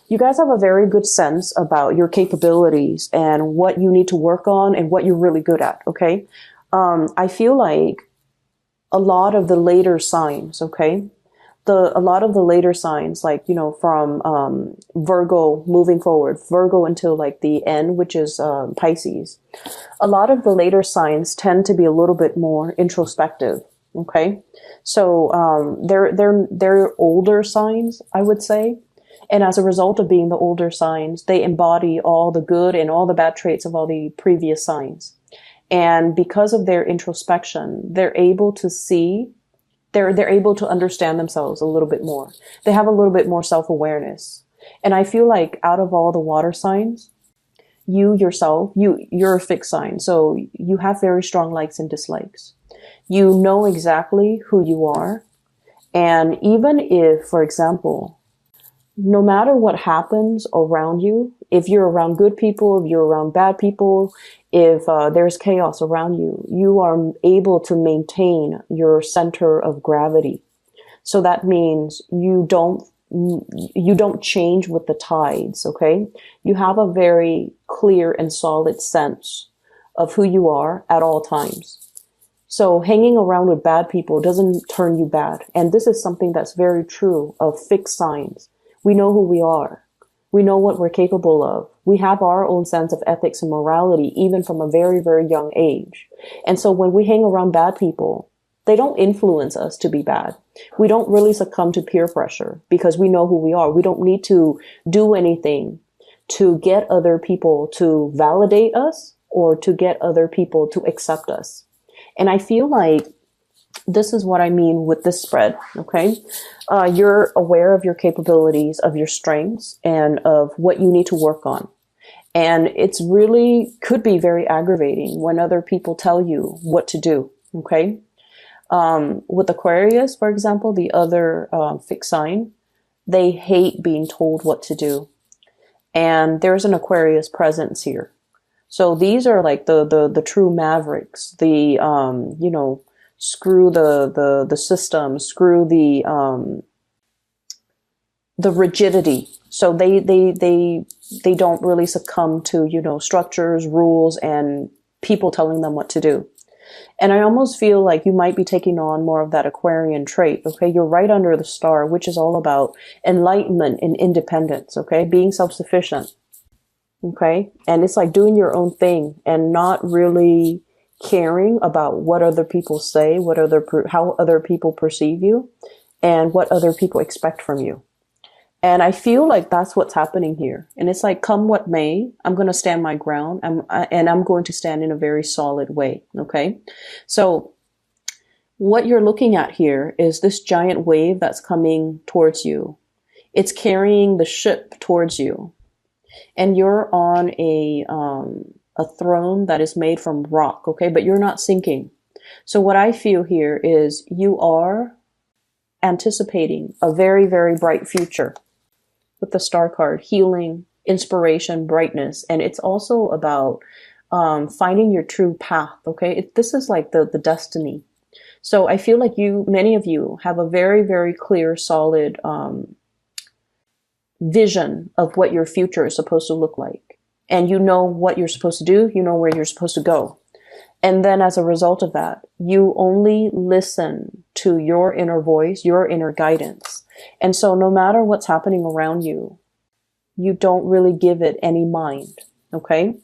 You guys have a very good sense about your capabilities and what you need to work on and what you're really good at. Okay. I feel like a lot of the later signs, okay, a lot of the later signs, like, from Virgo moving forward, Virgo until like the end, which is Pisces. A lot of the later signs tend to be a little bit more introspective. Okay, so they're older signs, I would say, and as a result of being the older signs, they embody all the good and all the bad traits of all the previous signs. And because of their introspection, they're able to see, they're able to understand themselves a little bit more. They have a little bit more self-awareness. And I feel like out of all the water signs, you yourself, you're a fixed sign. So you have very strong likes and dislikes. You know exactly who you are. And even if, for example, no matter what happens around you, if you're around good people, if you're around bad people, if there's chaos around you, you are able to maintain your center of gravity. So that means you don't change with the tides, okay? You have a very clear and solid sense of who you are at all times. So hanging around with bad people doesn't turn you bad. And this is something that's very true of fixed signs. We know who we are. We know what we're capable of. We have our own sense of ethics and morality, even from a very, very young age. And so when we hang around bad people, they don't influence us to be bad. We don't really succumb to peer pressure because we know who we are. We don't need to do anything to get other people to validate us or to get other people to accept us. And I feel like this is what I mean with this spread, okay? You're aware of your capabilities, of your strengths, and of what you need to work on. And it's really could be very aggravating when other people tell you what to do, okay? With Aquarius, for example, the other fixed sign, they hate being told what to do. And there's an Aquarius presence here. So these are like the true mavericks, the, screw the system, screw the rigidity. So they don't really succumb to, structures, rules, and people telling them what to do. And I almost feel like you might be taking on more of that Aquarian trait. Okay. You're right under the star, which is all about enlightenment and independence. Okay. Being self-sufficient. Okay. And it's like doing your own thing and not really caring about what other people say, how other people perceive you, and what other people expect from you. And I feel like that's what's happening here. And it's like, come what may, I'm going to stand my ground. I'm going to stand in a very solid way. Okay. So what you're looking at here is this giant wave that's coming towards you. It's carrying the ship towards you. And you're on a throne that is made from rock, okay? But you're not sinking. So what I feel here is you are anticipating a very, very bright future with the star card, healing, inspiration, brightness. And it's also about finding your true path, okay? This is like the destiny. So I feel like many of you have a very, very clear, solid vision of what your future is supposed to look like. And you know what you're supposed to do. You know where you're supposed to go. And then as a result of that, you only listen to your inner voice, your inner guidance. And so no matter what's happening around you, you don't really give it any mind. Okay.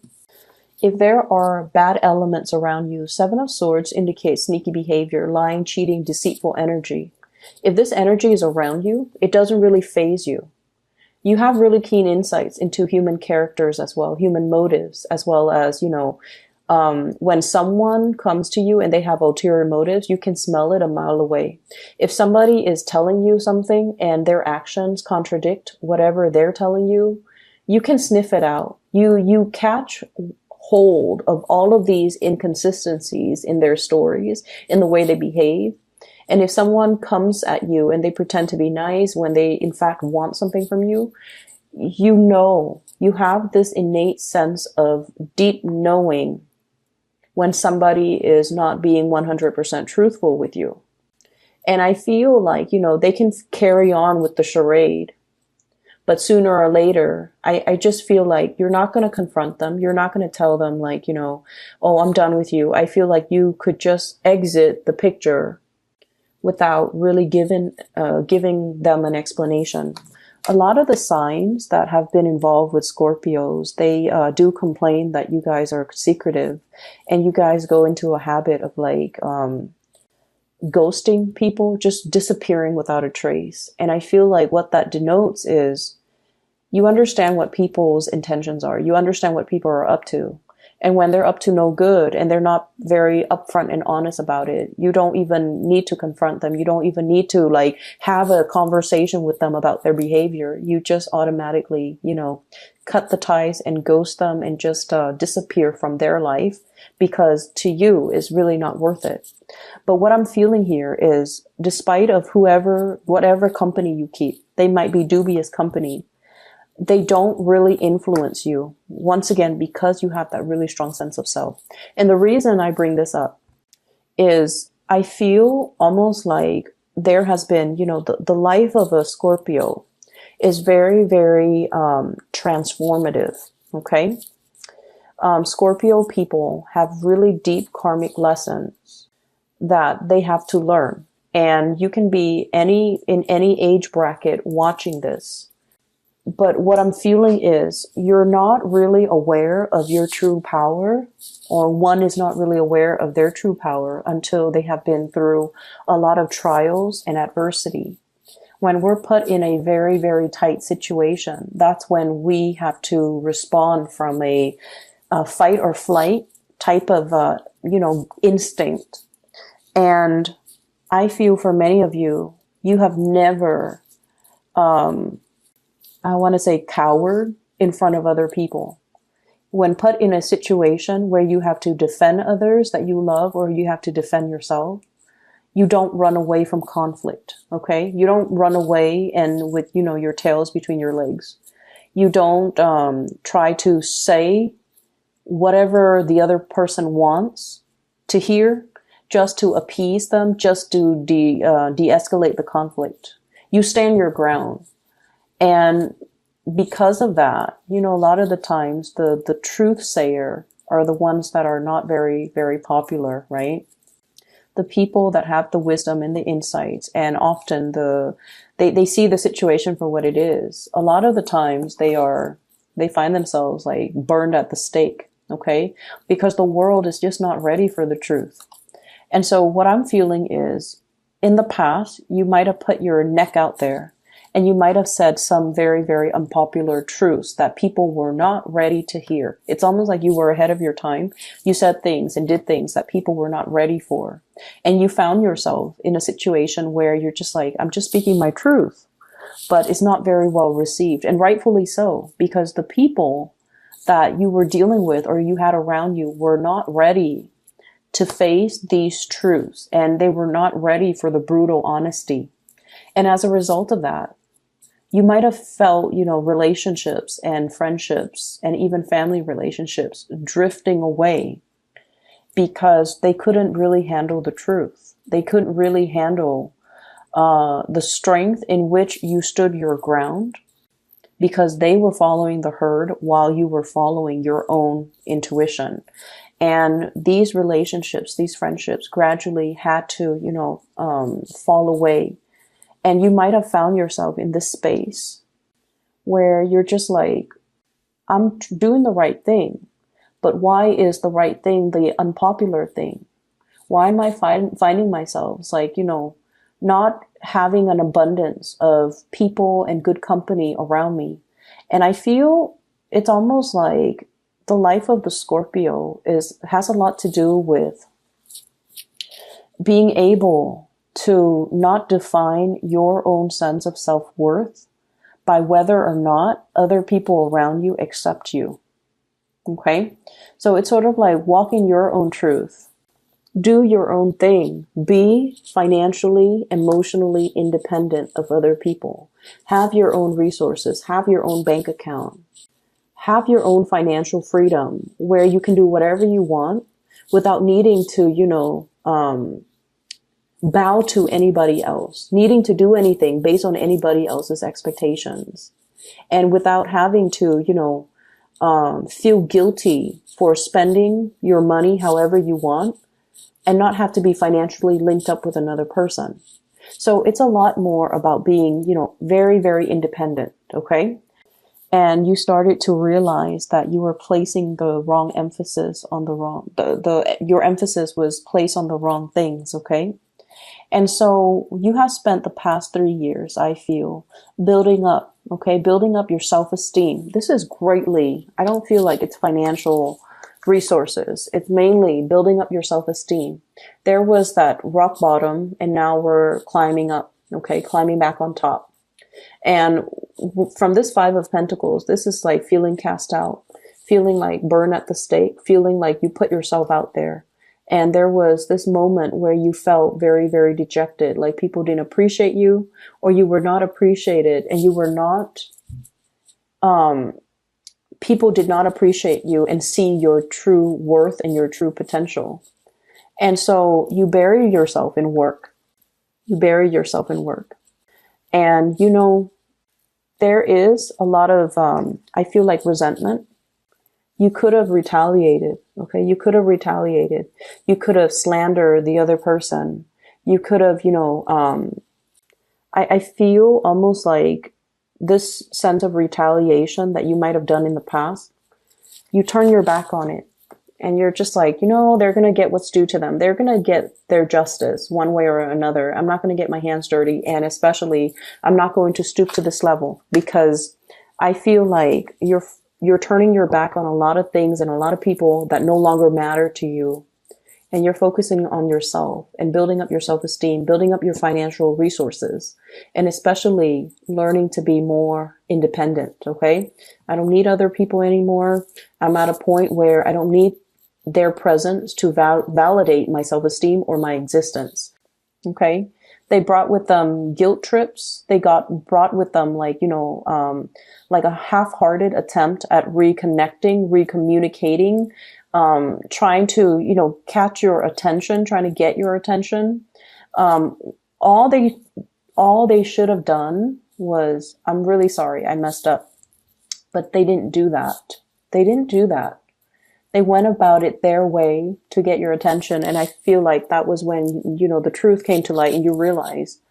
If there are bad elements around you, Seven of Swords indicates sneaky behavior, lying, cheating, deceitful energy. If this energy is around you, it doesn't really faze you. You have really keen insights into human characters as well, human motives, as well as, when someone comes to you and they have ulterior motives, you can smell it a mile away. If somebody is telling you something and their actions contradict whatever they're telling you, you can sniff it out. You catch hold of all of these inconsistencies in their stories, in the way they behave. And if someone comes at you and they pretend to be nice when they in fact want something from you, you have this innate sense of deep knowing when somebody is not being 100% truthful with you. And I feel like, they can carry on with the charade, But sooner or later, I just feel like you're not going to confront them. You're not going to tell them like, oh, I'm done with you. I feel like you could just exit the picture without really giving them an explanation. A lot of the signs that have been involved with Scorpios, they do complain that you guys are secretive and you guys go into a habit of like ghosting people, just disappearing without a trace. And I feel like what that denotes is you understand what people's intentions are. You understand what people are up to. And when they're up to no good and they're not very upfront and honest about it, you don't even need to confront them. You don't even need to like have a conversation with them about their behavior. You just automatically, cut the ties and ghost them and just disappear from their life because to you is really not worth it. But what I'm feeling here is despite of whatever company you keep, they might be dubious company. They don't really influence you, once again, because you have that really strong sense of self. And the reason I bring this up is I feel almost like there has been, the life of a Scorpio is very, very transformative, okay? Scorpio people have really deep karmic lessons that they have to learn. And you can be in any age bracket watching this. But what I'm feeling is you're not really aware of your true power, or one is not really aware of their true power until they have been through a lot of trials and adversity. When we're put in a very, very tight situation, that's when we have to respond from a fight or flight type of, instinct. And I feel for many of you, you have never, I want to say coward in front of other people. When put in a situation where you have to defend others that you love or you have to defend yourself, you don't run away from conflict, okay? You don't run away and with, your tails between your legs. You don't try to say whatever the other person wants to hear just to appease them, just to de-escalate the conflict. You stand your ground. And because of that, a lot of the times the truth sayer are the ones that are not very, very popular, right? The people that have the wisdom and the insights, and often they see the situation for what it is. A lot of the times they find themselves like burned at the stake, okay? Because the world is just not ready for the truth. And so what I'm feeling is in the past, you might have put your neck out there. And you might have said some very, very unpopular truths that people were not ready to hear. It's almost like you were ahead of your time. You said things and did things that people were not ready for. And you found yourself in a situation where you're just like, I'm just speaking my truth. But it's not very well received. And rightfully so, because the people that you were dealing with or you had around you were not ready to face these truths. And they were not ready for the brutal honesty. And as a result of that, you might have felt, relationships and friendships and even family relationships drifting away because they couldn't really handle the truth. They couldn't really handle the strength in which you stood your ground because they were following the herd while you were following your own intuition. And these relationships, these friendships gradually had to, fall away. And you might have found yourself in this space where you're just like, I'm doing the right thing, but why is the right thing the unpopular thing? Why am I finding myself like, not having an abundance of people and good company around me? And I feel it's almost like the life of the Scorpio has a lot to do with being able to not define your own sense of self-worth by whether or not other people around you accept you. Okay? So it's sort of like walking your own truth. Do your own thing. Be financially, emotionally independent of other people. Have your own resources. Have your own bank account. Have your own financial freedom where you can do whatever you want without needing to, bow to anybody else, needing to do anything based on anybody else's expectations. And without having to, feel guilty for spending your money however you want and not have to be financially linked up with another person. So it's a lot more about being, very, very independent. Okay. And you started to realize that you were placing the wrong emphasis on your emphasis was placed on the wrong things. Okay. And so you have spent the past 3 years, I feel, building up your self-esteem. This is I don't feel like it's financial resources. It's mainly building up your self-esteem. There was that rock bottom, and now we're climbing up, climbing back on top. And from this Five of Pentacles, this is like feeling cast out, feeling like burned at the stake, feeling like you put yourself out there. And there was this moment where you felt very, very dejected, like people didn't appreciate you, or you were not appreciated, and you were not, people did not appreciate you and see your true worth and your true potential. And so you bury yourself in work. And, there is a lot of, I feel like resentment. You could have retaliated. Okay. You could have retaliated. You could have slandered the other person. You could have, I feel almost like this sense of retaliation that you might have done in the past, you turn your back on it and you're just like, they're going to get what's due to them. They're going to get their justice one way or another. I'm not going to get my hands dirty. And especially I'm not going to stoop to this level, because I feel like you're turning your back on a lot of things and a lot of people that no longer matter to you. And you're focusing on yourself and building up your self-esteem, building up your financial resources, and especially learning to be more independent. Okay. I don't need other people anymore. I'm at a point where I don't need their presence to validate my self-esteem or my existence. Okay. They brought with them guilt trips. They brought with them like a half-hearted attempt at reconnecting, recommunicating, trying to, catch your attention, trying to get your attention. All they should have done was, I'm really sorry, I messed up. But they didn't do that. They went about it their way to get your attention. And I feel like that was when, the truth came to light and you realize,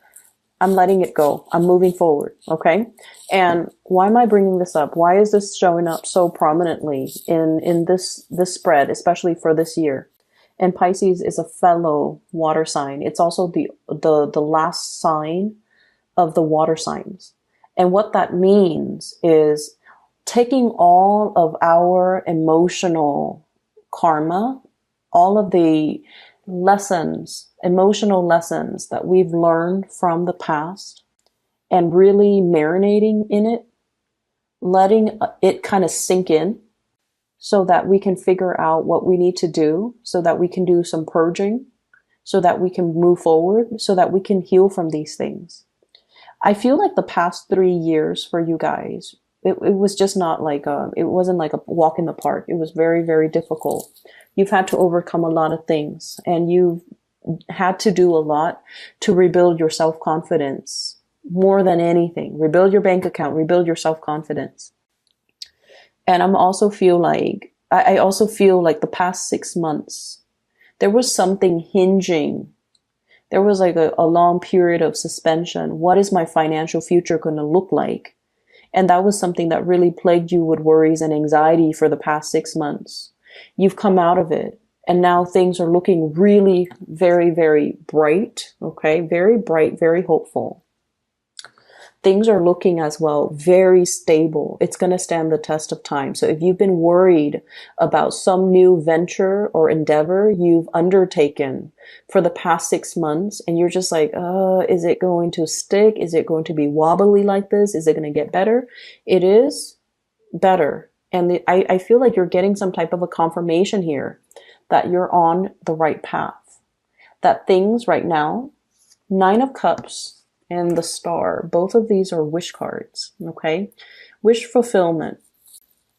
I'm letting it go. I'm moving forward. Okay. And why am I bringing this up? Why is this showing up so prominently in this spread, especially for this year? And Pisces is a fellow water sign. It's also the last sign of the water signs. And what that means is taking all of our emotional karma, all of the emotional lessons that we've learned from the past, and really marinating in it, letting it kind of sink in so that we can figure out what we need to do, so that we can do some purging, so that we can move forward, so that we can heal from these things. I feel like the past 3 years for you guys, it was just not like it wasn't like a walk in the park. It was very, very difficult. You've had to overcome a lot of things, and you've had to do a lot to rebuild your self-confidence more than anything. Rebuild your bank account, rebuild your self-confidence. And I also feel like the past 6 months, there was something hinging. There was like a long period of suspension. What is my financial future going to look like? And that was something that really plagued you with worries and anxiety for the past 6 months. You've come out of it. And now things are looking really very, very bright. Okay. Very bright, very hopeful. Things are looking as well very stable. It's going to stand the test of time. So if you've been worried about some new venture or endeavor you've undertaken for the past 6 months, and you're just like, is it going to stick? Is it going to be wobbly like this? Is it going to get better? It is better. And I feel like you're getting some type of a confirmation here that you're on the right path. That things right now, 9 of Cups, and the Star, both of these are wish cards, okay? Wish fulfillment.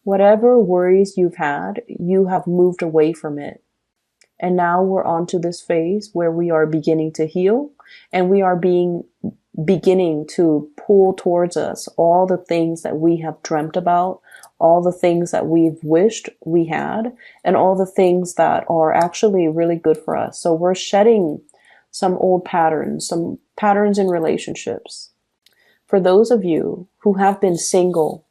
Whatever worries you've had, you have moved away from it. And now we're on to this phase where we are beginning to heal, and we are being beginning to pull towards us all the things that we have dreamt about, all the things that we've wished we had, and all the things that are actually really good for us. So we're shedding some old patterns, some patterns in relationships. For those of you who have been single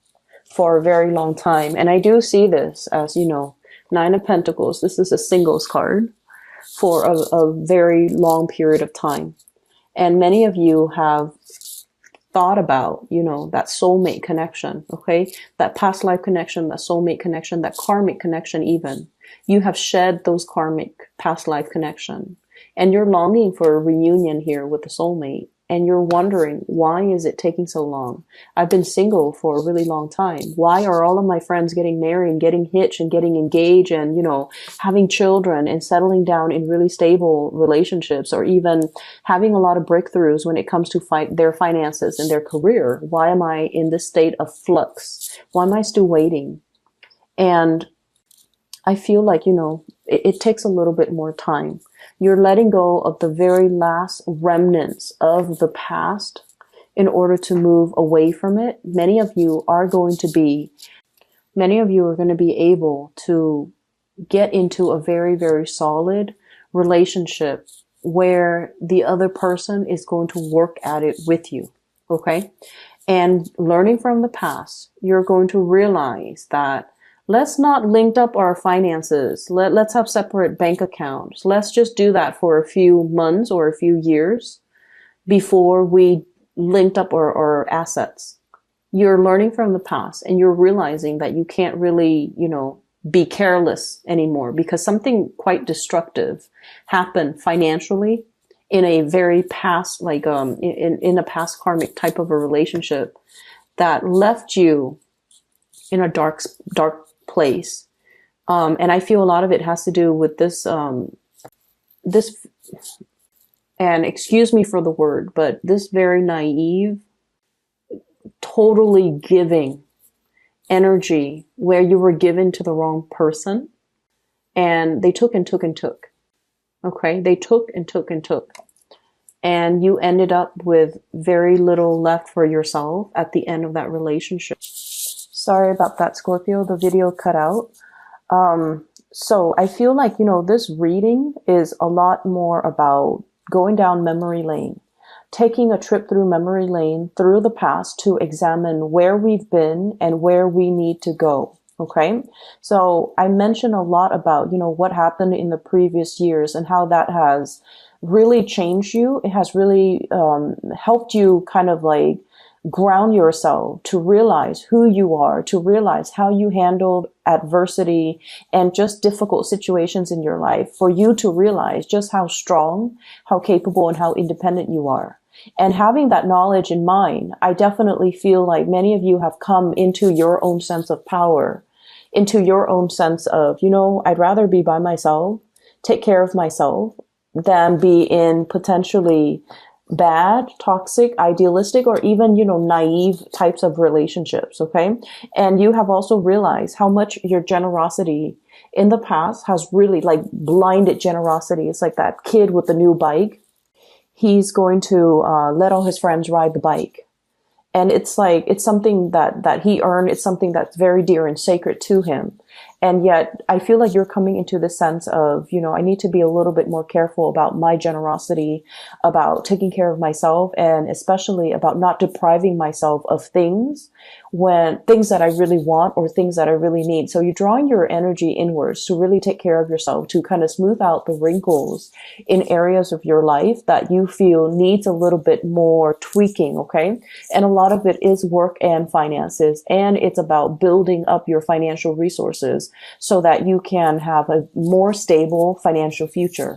for a very long time, and I do see this as, Nine of Pentacles, this is a singles card for a very long period of time. And many of you have thought about, that soulmate connection, okay? That past life connection, that soulmate connection, that karmic connection even. You have shed those karmic past life connection. And you're longing for a reunion here with the soulmate. And you're wondering, why is it taking so long? I've been single for a really long time. Why are all of my friends getting married and getting hitched and getting engaged and, having children and settling down in really stable relationships, or even having a lot of breakthroughs when it comes to their finances and their career? Why am I in this state of flux? Why am I still waiting? And I feel like, it takes a little bit more time. You're letting go of the very last remnants of the past in order to move away from it. Many of you are going to be able to get into a very, very solid relationship where the other person is going to work at it with you. Okay. And learning from the past, you're going to realize that let's not link up our finances. Let's have separate bank accounts. Let's just do that for a few months or a few years before we linked up our assets. You're learning from the past and you're realizing that you can't really, be careless anymore because something quite destructive happened financially in a very past, in a past karmic type of a relationship that left you in a dark place. And I feel a lot of it has to do with this, and excuse me for the word, but this very naive, totally giving energy where you were given to the wrong person and they took and took and took. Okay. They took and took and took. And you ended up with very little left for yourself at the end of that relationship. Sorry about that, Scorpio. The video cut out. So I feel like, this reading is a lot more about going down memory lane, taking a trip through memory lane through the past to examine where we've been and where we need to go. Okay. So I mentioned a lot about, what happened in the previous years and how that has really changed you. It has really, helped you kind of like ground yourself to realize who you are, to realize how you handled adversity and just difficult situations in your life, for you to realize just how strong, how capable, and how independent you are. And having that knowledge in mind, I definitely feel like many of you have come into your own sense of power, into your own sense of, I'd rather be by myself, take care of myself, than be in potentially bad, toxic, idealistic, or even, naive types of relationships. Okay. And you have also realized how much your generosity in the past has really blinded generosity. It's like that kid with the new bike. He's going to, let all his friends ride the bike. And it's something that he earned. It's something that's very dear and sacred to him. And yet I feel like you're coming into the sense of, I need to be a little bit more careful about my generosity, about taking care of myself, and especially about not depriving myself of things that I really want or things that I really need. So you're drawing your energy inwards to really take care of yourself, to kind of smooth out the wrinkles in areas of your life that you feel needs a little bit more tweaking. Okay. And a lot of it is work and finances, and it's about building up your financial resources so that you can have a more stable financial future.